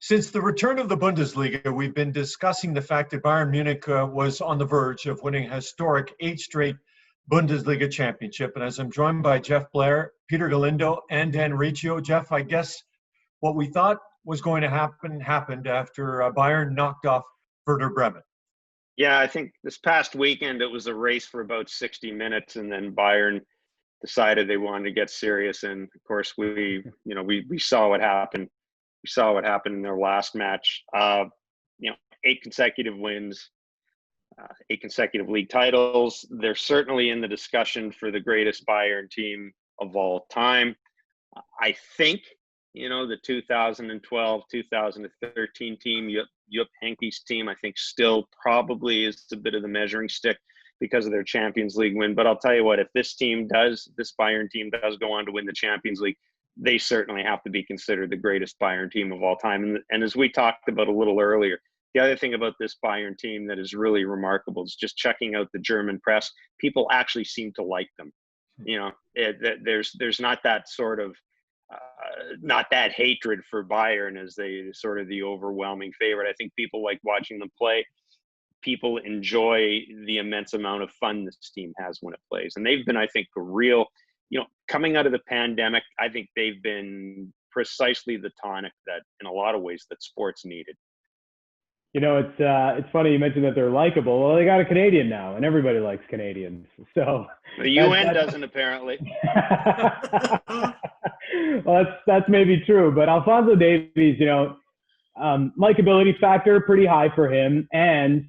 Since the return of the Bundesliga, we've been discussing the fact that Bayern Munich was on the verge of winning a historic 8 straight Bundesliga championship. And as I'm joined by Jeff Blair, Peter Galindo, and Dan Riccio, Jeff, I guess what we thought was going to happen happened after Bayern knocked off Werder Bremen. Yeah, I think this past weekend it was a race for about 60 minutes, and then Bayern decided they wanted to get serious. And of course, we saw what happened. We saw what happened in their last match. 8 consecutive wins, 8 consecutive league titles. They're certainly in the discussion for the greatest Bayern team of all time. I think, the 2012, 2013 team, Jupp Heynckes' team, I think still probably is a bit of the measuring stick because of their Champions League win. But I'll tell you what, if this Bayern team does go on to win the Champions League, they certainly have to be considered the greatest Bayern team of all time. And as we talked about a little earlier, the other thing about this Bayern team that is really remarkable is just checking out the German press. People actually seem to like them. There's not that sort of not that hatred for Bayern as they sort of the overwhelming favorite. I think people like watching them play. People enjoy the immense amount of fun this team has when it plays. And they've been, I think, a real, coming out of the pandemic, I think they've been precisely the tonic that in a lot of ways that sports needed. It's funny you mentioned that they're likable. Well, they got a Canadian now, and everybody likes Canadians. So the UN doesn't apparently. Well, that's maybe true, but Afonso Davies, likability factor pretty high for him, and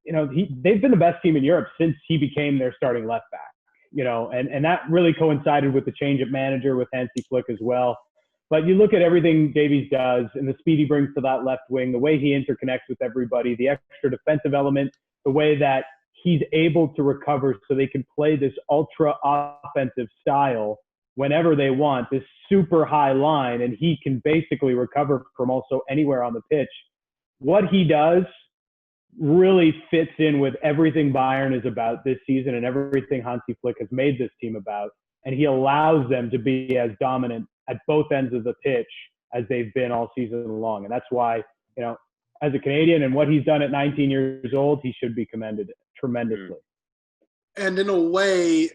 they've been the best team in Europe since he became their starting left back. And that really coincided with the change of manager with Hansi Flick as well. But you look at everything Davies does and the speed he brings to that left wing, the way he interconnects with everybody, the extra defensive element, the way that he's able to recover so they can play this ultra offensive style whenever they want, this super high line, and he can basically recover from also anywhere on the pitch. What he does really fits in with everything Bayern is about this season and everything Hansi Flick has made this team about. And he allows them to be as dominant at both ends of the pitch as they've been all season long. And that's why, as a Canadian and what he's done at 19 years old, he should be commended tremendously. And in a way,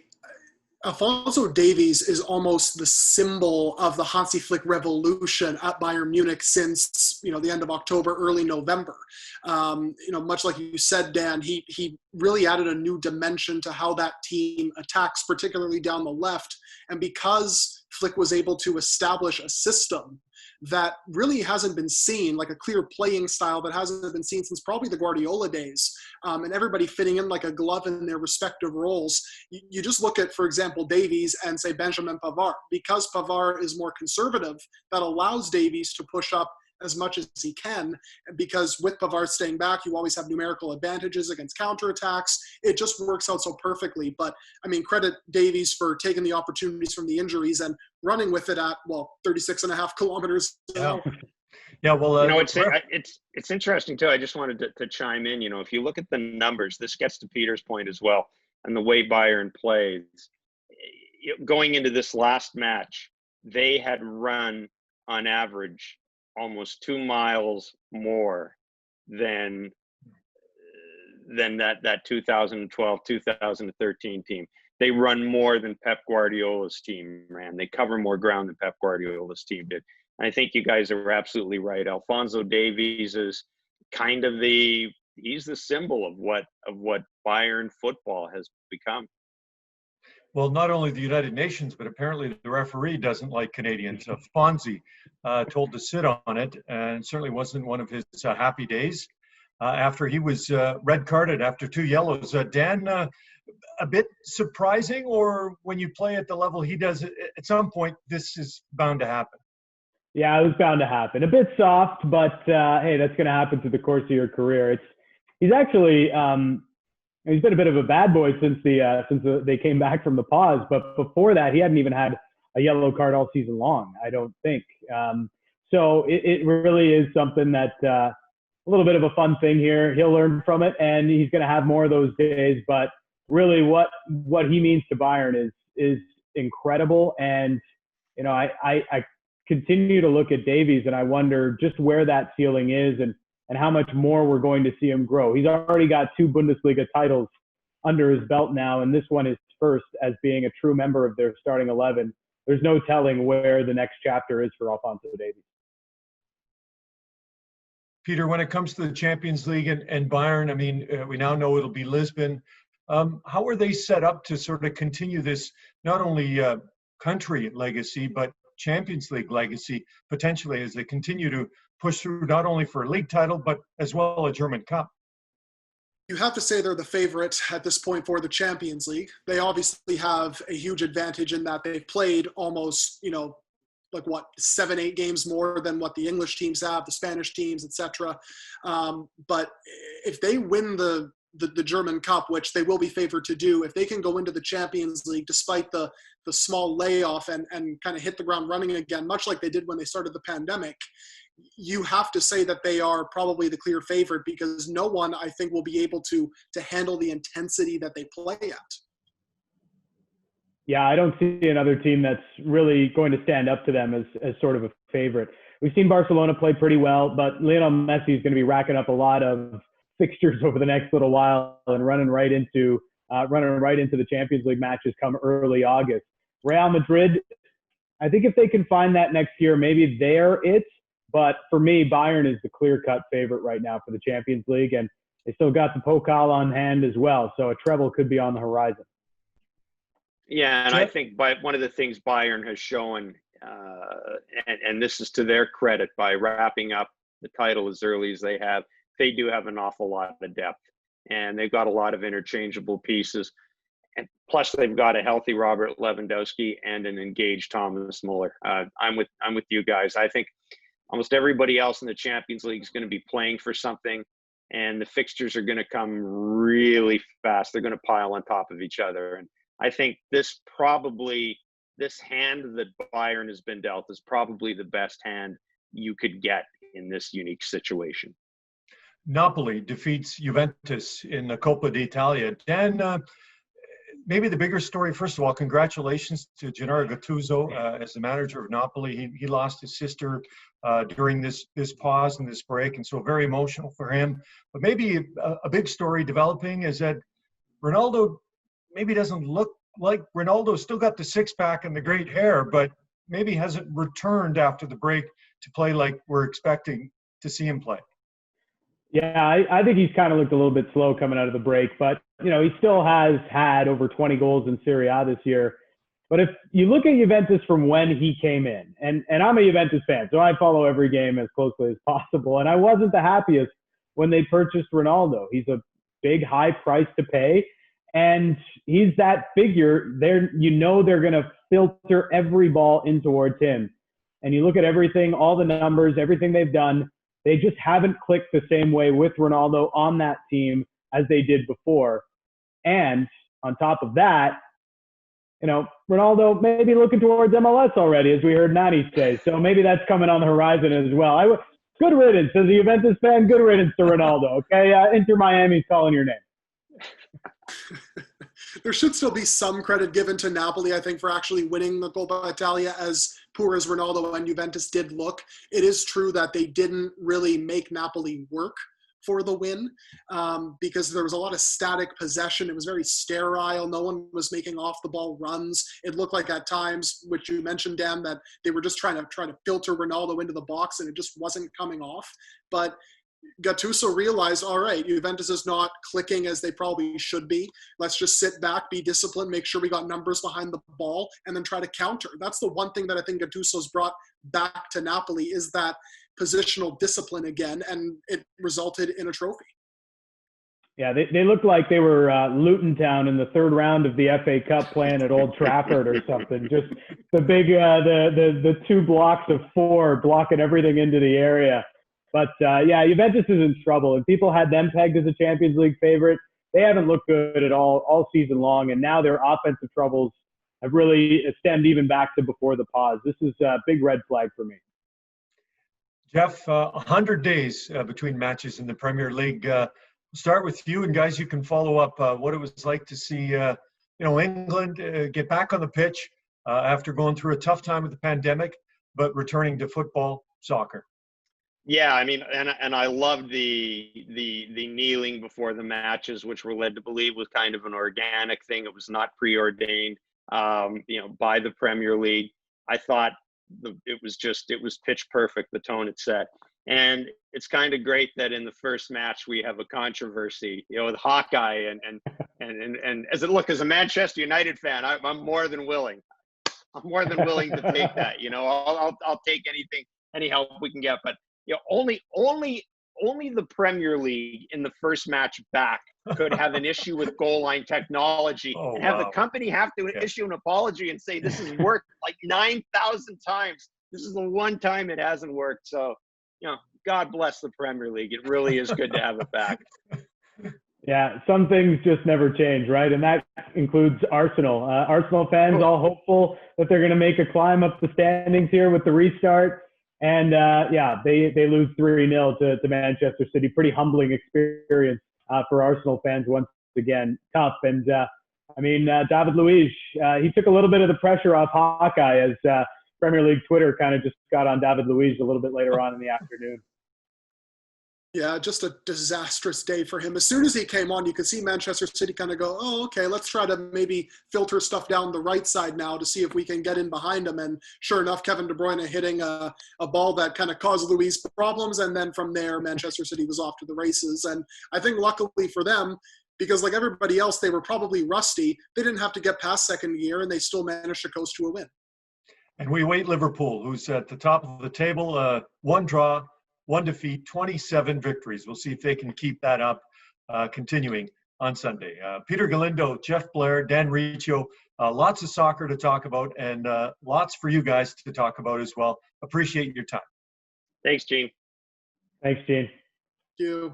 Afonso Davies is almost the symbol of the Hansi Flick revolution at Bayern Munich since, the end of October, early November. Much like you said, Dan, he really added a new dimension to how that team attacks, particularly down the left. And because Flick was able to establish a system that really hasn't been seen, like a clear playing style that hasn't been seen since probably the Guardiola days, and everybody fitting in like a glove in their respective roles. You just look at, for example, Davies and say Benjamin Pavard. Because Pavard is more conservative, that allows Davies to push up as much as he can, because with Pavard staying back, you always have numerical advantages against counterattacks. It just works out so perfectly. But credit Davies for taking the opportunities from the injuries and running with it at 36.5 kilometers an hour. Yeah, well, it's interesting too. I just wanted to chime in. If you look at the numbers, this gets to Peter's point as well, and the way Bayern plays. Going into this last match, they had run on average almost 2 miles more than that 2012, 2013 team. They run more than Pep Guardiola's team ran. They cover more ground than Pep Guardiola's team did. And I think you guys are absolutely right. Afonso Davies is kind of he's the symbol of what Bayern football has become. Well, not only the United Nations, but apparently the referee doesn't like Canadians. Fonzie told to sit on it, and certainly wasn't one of his happy days after he was red carded after 2 yellows. Dan, a bit surprising, or when you play at the level he does, at some point this is bound to happen? Yeah, it was bound to happen. A bit soft, but hey, that's going to happen through the course of your career. He's actually he's been a bit of a bad boy since they came back from the pause. But before that, he hadn't even had a yellow card all season long, I don't think. So it really is something that a little bit of a fun thing here. He'll learn from it, and he's going to have more of those days. But really, what he means to Bayern is incredible. And I continue to look at Davies, and I wonder just where that ceiling is and how much more we're going to see him grow. He's already got 2 Bundesliga titles under his belt now, and this one is first as being a true member of their starting 11. There's no telling where the next chapter is for Afonso Davies. Peter, when it comes to the Champions League and Bayern, I mean, we now know it'll be Lisbon. How are they set up to sort of continue this not only country legacy, but Champions League legacy, potentially, as they continue to push through not only for a league title, but as well a German Cup? You have to say they're the favorite at this point for the Champions League. They obviously have a huge advantage in that they've played almost, 7-8 games more than what the English teams have, the Spanish teams, etc. But if they win the German Cup, which they will be favored to do, if they can go into the Champions League despite the small layoff and kind of hit the ground running again, much like they did when they started the pandemic, you have to say that they are probably the clear favorite, because no one, I think, will be able to handle the intensity that they play at. Yeah, I don't see another team that's really going to stand up to them as sort of a favorite. We've seen Barcelona play pretty well, but Lionel Messi is going to be racking up a lot of fixtures over the next little while and running right into the Champions League matches come early August. Real Madrid, I think if they can find that next year, maybe they're it. But for me, Bayern is the clear-cut favorite right now for the Champions League, and they still got the Pokal on hand as well, so a treble could be on the horizon. Yeah, and I think one of the things Bayern has shown, and this is to their credit, by wrapping up the title as early as they have, they do have an awful lot of depth, and they've got a lot of interchangeable pieces. And plus, they've got a healthy Robert Lewandowski and an engaged Thomas Muller. I'm with you guys. I think almost everybody else in the Champions League is going to be playing for something, and the fixtures are going to come really fast. They're going to pile on top of each other. And I think this hand that Bayern has been dealt is probably the best hand you could get in this unique situation. Napoli defeats Juventus in the Coppa Italia. Dan, maybe the bigger story, first of all, congratulations to Gennaro Gattuso as the manager of Napoli. He lost his sister during this pause and this break, and so very emotional for him. But maybe a big story developing is that Ronaldo maybe doesn't look like Ronaldo. Still got the six-pack and the great hair, but maybe hasn't returned after the break to play like we're expecting to see him play. Yeah, I think he's kind of looked a little bit slow coming out of the break, but he still has had over 20 goals in Serie A this year. But if you look at Juventus from when he came in, and I'm a Juventus fan, so I follow every game as closely as possible, and I wasn't the happiest when they purchased Ronaldo. He's a big, high price to pay, and he's that figure. They're going to filter every ball in towards him. And you look at everything, all the numbers, everything they've done, they just haven't clicked the same way with Ronaldo on that team as they did before. And on top of that, Ronaldo may be looking towards MLS already, as we heard Nani say. So maybe that's coming on the horizon as well. Good riddance. As a Juventus fan, good riddance to Ronaldo, okay? Inter Miami's calling your name. There should still be some credit given to Napoli, I think, for actually winning the Coppa Italia. As poor as Ronaldo and Juventus did look, it is true that they didn't really make Napoli work for the win because there was a lot of static possession. It was very sterile. No one was making off-the-ball runs. It looked like at times, which you mentioned, Dan, that they were just trying to filter Ronaldo into the box, and it just wasn't coming off. But Gattuso realized, all right, Juventus is not clicking as they probably should be. Let's just sit back, be disciplined, make sure we got numbers behind the ball, and then try to counter. That's the one thing that I think Gattuso's brought back to Napoli is that positional discipline again, and it resulted in a trophy. Yeah, they looked like they were Luton Town in the third round of the FA Cup playing at Old Trafford or something. Just the big, the 2 blocks of 4 blocking everything into the area. But, Juventus is in trouble, and people had them pegged as a Champions League favorite. They haven't looked good at all season long, and now their offensive troubles have really stemmed even back to before the pause. This is a big red flag for me. Jeff, 100 days between matches in the Premier League. Start with you, and guys, you can follow up what it was like to see England get back on the pitch after going through a tough time with the pandemic. but returning to football, soccer. Yeah, I mean, and I loved the kneeling before the matches, which we're led to believe was kind of an organic thing. It was not preordained, by the Premier League. I thought it was pitch perfect, the tone it set. And it's kind of great that in the first match we have a controversy, with Hawkeye and as a Manchester United fan, I'm more than willing. I'm more than willing to take that. I'll take any help we can get, but only the Premier League in the first match back could have an issue with goal line technology and have the company have to issue an apology and say this has worked like 9,000 times. This is the one time it hasn't worked. So, God bless the Premier League. It really is good to have it back. Yeah, some things just never change, right? And that includes Arsenal. Arsenal fans all hopeful that they're going to make a climb up the standings here with the restart. And they lose 3-0 to Manchester City. Pretty humbling experience for Arsenal fans once again. Tough. And David Luiz, he took a little bit of the pressure off Hawkeye as Premier League Twitter kind of just got on David Luiz a little bit later on in the afternoon. Yeah, just a disastrous day for him. As soon as he came on, you could see Manchester City kind of go, oh, okay, let's try to maybe filter stuff down the right side now to see if we can get in behind him. And sure enough, Kevin De Bruyne hitting a ball that kind of caused Luiz problems. And then from there, Manchester City was off to the races. And I think luckily for them, because like everybody else, they were probably rusty. They didn't have to get past second gear, and they still managed to coast to a win. And we await Liverpool, who's at the top of the table, 1 draw, 1 defeat, 27 victories. We'll see if they can keep that up, continuing on Sunday. Peter Galindo, Jeff Blair, Dan Riccio, lots of soccer to talk about, and lots for you guys to talk about as well. Appreciate your time. Thanks, Gene. Thanks, Gene. Thank you.